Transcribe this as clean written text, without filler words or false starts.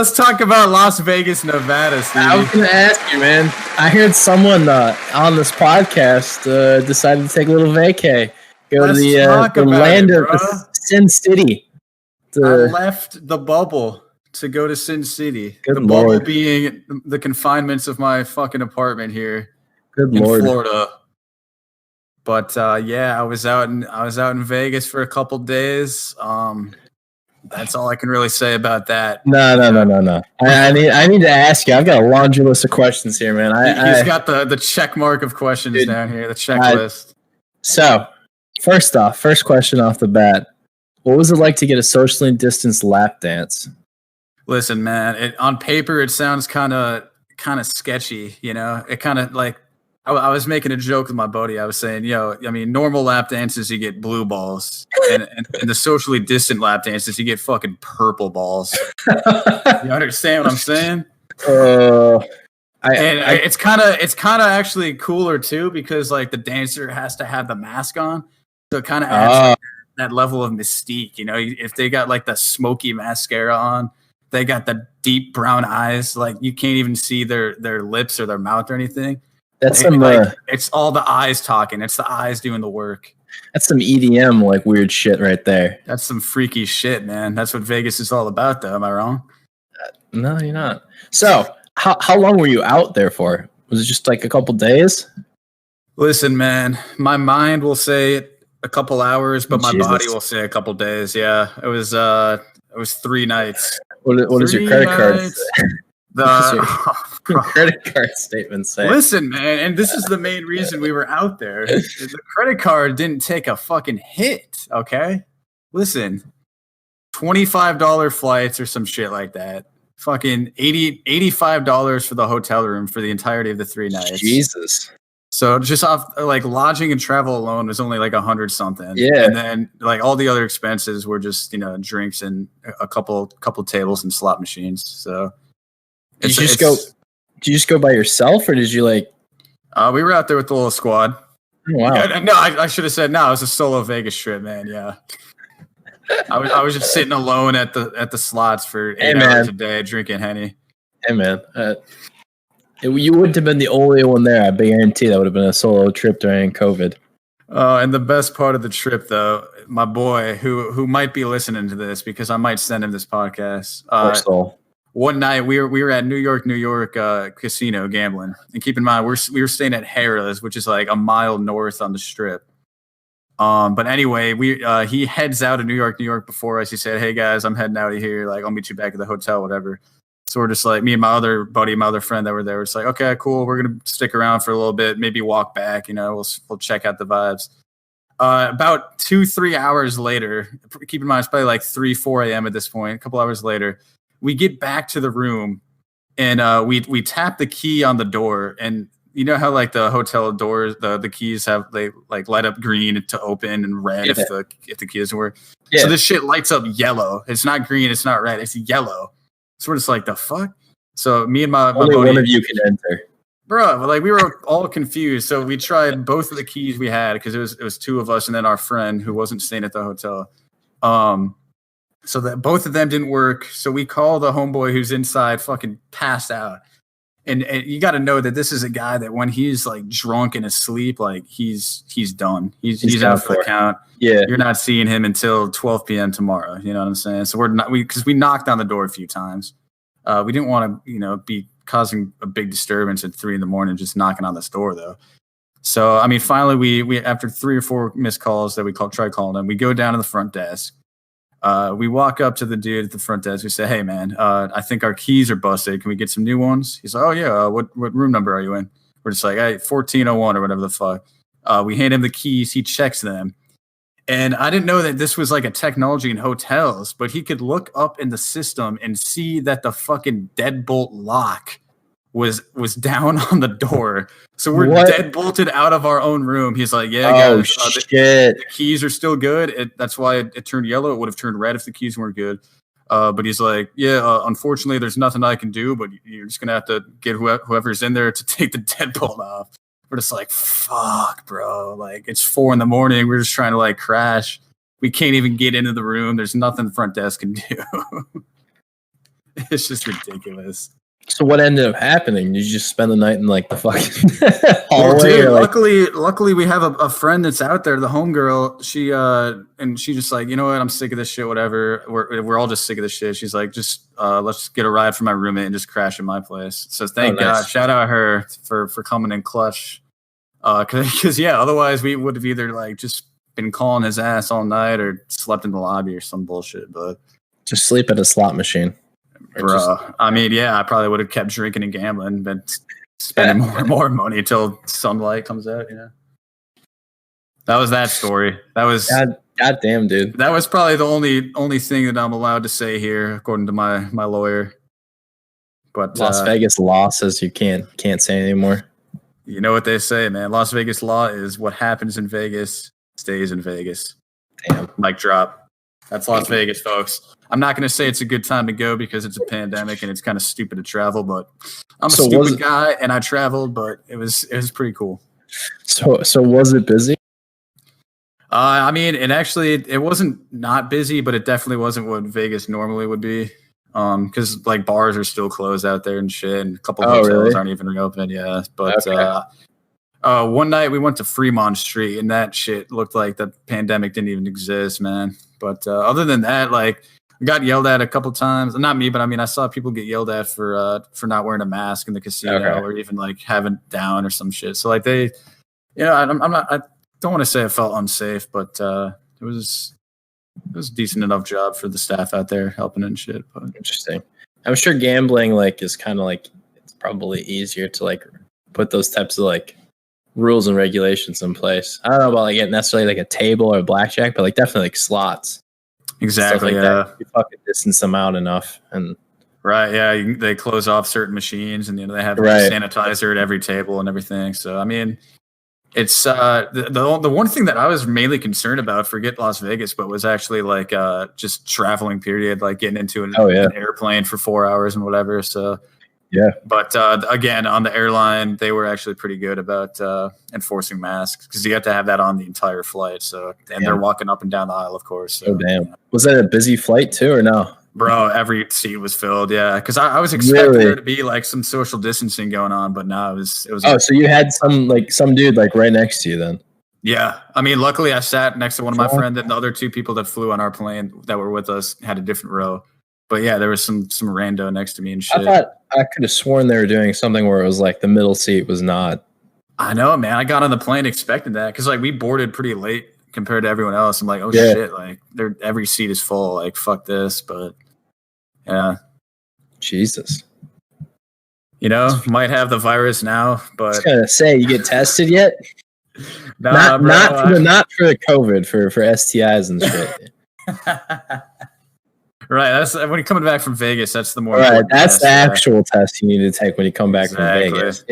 Let's talk about Las Vegas, Nevada, Steve. I was going to ask you, man. I heard someone on this podcast decided to take a little vacay. Go to the land of Sin City. I left the bubble to go to Sin City. Good the Lord. Bubble being the confinements of my fucking apartment here Good in Lord. Florida. But I was out in Vegas for a couple days. That's all I can really say about that. No. I need to ask you. I've got a laundry list of questions here, man. He's got the check mark of questions down here, the checklist. So, first question off the bat. What was it like to get a socially distanced lap dance? Listen, man, on paper it sounds kind of sketchy, you know? It kind of like I was making a joke with my buddy. I was saying, normal lap dances, you get blue balls. And the socially distant lap dances, you get fucking purple balls. You understand what I'm saying? It's kind of actually cooler, too, because, like, the dancer has to have the mask on. So it kind of adds that level of mystique, you know? If they got, like, the smoky mascara on, they got the deep brown eyes. Like, you can't even see their lips or their mouth or anything. It's all the eyes talking. It's the eyes doing the work. That's some EDM like weird shit right there. That's some freaky shit, man. That's what Vegas is all about, though. Am I wrong? No, you're not. So, how long were you out there for? Was it just like a couple days? Listen, man, my mind will say a couple hours, but my body will say a couple days. Yeah, it was 3 nights. What does your credit card say? Credit card statement say? Listen, man, and this is the main reason we were out there. The credit card didn't take a fucking hit, okay? Listen, $25 flights or some shit like that. Fucking $85 for the hotel room for the entirety of the 3 nights. Jesus. So just off like lodging and travel alone was only like 100 something. Yeah. And then like all the other expenses were just, drinks and a couple tables and slot machines. So Did you just go by yourself, or did you like? We were out there with the little squad. Oh, wow. No, I should have said no. It was a solo Vegas trip, man. Yeah, I was just sitting alone at the slots for 8 hours a day drinking Henny. Hey man, you wouldn't have been the only one there. I guarantee that would have been a solo trip during COVID. And the best part of the trip, though, my boy, who might be listening to this because I might send him this podcast. One night we were at New York casino gambling, and keep in mind we were staying at Harrah's, which is like a mile north on the strip. But anyway, he heads out of New York before us. He said, "Hey guys, I'm heading out of here. Like I'll meet you back at the hotel, whatever." So we're just like me and my other buddy, my other friend that were there. We're just like, okay, cool. We're gonna stick around for a little bit, maybe walk back. We'll check out the vibes. About 2-3 hours later, keep in mind it's probably like 3-4 a.m. at this point. A couple hours later, we get back to the room, and we tap the key on the door, and you know how like the hotel doors, the keys they like light up green to open and red if the key doesn't work. Yeah. So this shit lights up yellow. It's not green. It's not red. It's yellow. So we're just like, the fuck? So me and my only buddy, one of you can enter. Bro, like we were all confused. So we tried both of the keys we had because it was 2 of us and then our friend who wasn't staying at the hotel. So that both of them didn't work. So we call the homeboy who's inside, fucking passed out. And you got to know that this is a guy that when he's like drunk and asleep, like he's done. He's out for the count. Yeah, you're not seeing him until 12 p.m. tomorrow. You know what I'm saying? So because we knocked on the door a few times. We didn't want to be causing a big disturbance at 3 a.m. just knocking on this door though. So I mean, finally we after 3 or 4 missed calls that we tried calling him, we go down to the front desk. We walk up to the dude at the front desk. We say, "Hey, man, I think our keys are busted. Can we get some new ones?" He's like, "Oh, yeah. What room number are you in?" We're just like, "Hey, 1401 or whatever the fuck." We hand him the keys. He checks them. And I didn't know that this was like a technology in hotels, but he could look up in the system and see that the fucking deadbolt lock was down on the door. So we're deadbolted out of our own room. He's like, "Yeah, guys, the keys are still good. That's why it turned yellow. It would have turned red if the keys weren't good." But he's like, "Yeah, unfortunately, there's nothing I can do, but you're just going to have to get whoever's in there to take the deadbolt off." We're just like, fuck, bro. Like, it's 4 a.m. We're just trying to, like, crash. We can't even get into the room. There's nothing the front desk can do. It's just ridiculous. So what ended up happening? Did you just spend the night in like the fucking hallway? Well, dude, luckily we have a friend that's out there, the homegirl. She just like, you know what? I'm sick of this shit. Whatever. We're all just sick of this shit. She's like, just let's get a ride for my roommate and just crash at my place. So thank God, shout out her for coming in clutch. Because otherwise we would have either like just been calling his ass all night or slept in the lobby or some bullshit. But just sleep at a slot machine. Bro, I mean, I probably would have kept drinking and gambling, but spending more and more money until sunlight comes out. That was that story. That was God damn, dude. That was probably the only thing that I'm allowed to say here, according to my lawyer. But Las Vegas law says you can't say anymore. You know what they say, man. Las Vegas law is what happens in Vegas stays in Vegas. Damn. Mic drop. That's Las Vegas, folks. I'm not going to say it's a good time to go because it's a pandemic and it's kind of stupid to travel, but I'm a stupid guy and I traveled, but it was pretty cool. So was it busy? I mean, it wasn't not busy, but it definitely wasn't what Vegas normally would be. Because like bars are still closed out there and shit, and a couple of hotels aren't even reopened. Yeah, but one night we went to Fremont Street, and that shit looked like the pandemic didn't even exist, man. But other than that, like, I got yelled at a couple times. Not me, but I mean, I saw people get yelled at for not wearing a mask in the casino, or even like having it down or some shit. So like I don't want to say I felt unsafe, but it was a decent enough job for the staff out there helping and shit. But interesting. I'm sure gambling like is kind of like it's probably easier to like put those types of like rules and regulations in place. I don't know about like necessarily like a table or a blackjack, but like definitely like slots. Exactly. That. You fucking distance them out enough, and right. Yeah, they close off certain machines, and they have sanitizer at every table and everything. So I mean, it's the one thing that I was mainly concerned about, forget Las Vegas, but was actually like just traveling period, like getting into an airplane for 4 hours and whatever. So yeah. But again, on the airline, they were actually pretty good about enforcing masks because you have to have that on the entire flight. So they're walking up and down the aisle, of course. So, damn. Was that a busy flight too, or no? Bro, every seat was filled. Yeah, because I was expecting there to be like some social distancing going on, but no, it was. Oh, so you had some dude like right next to you then? Yeah, I mean, luckily I sat next to one of my friends, and the other two people that flew on our plane that were with us had a different row. But yeah, there was some rando next to me and shit. I thought I could have sworn they were doing something where it was like the middle seat was not. I know, man. I got on the plane expecting that because like we boarded pretty late compared to everyone else. I'm like, oh shit, like every seat is full. Like fuck this, but yeah, Jesus. Might have the virus now, but I was gonna say, you get tested yet? Nah, not for the COVID, for STIs and shit. Right, that's when you're coming back from Vegas. That's the more right. That's the actual test you need to take when you come back from Vegas.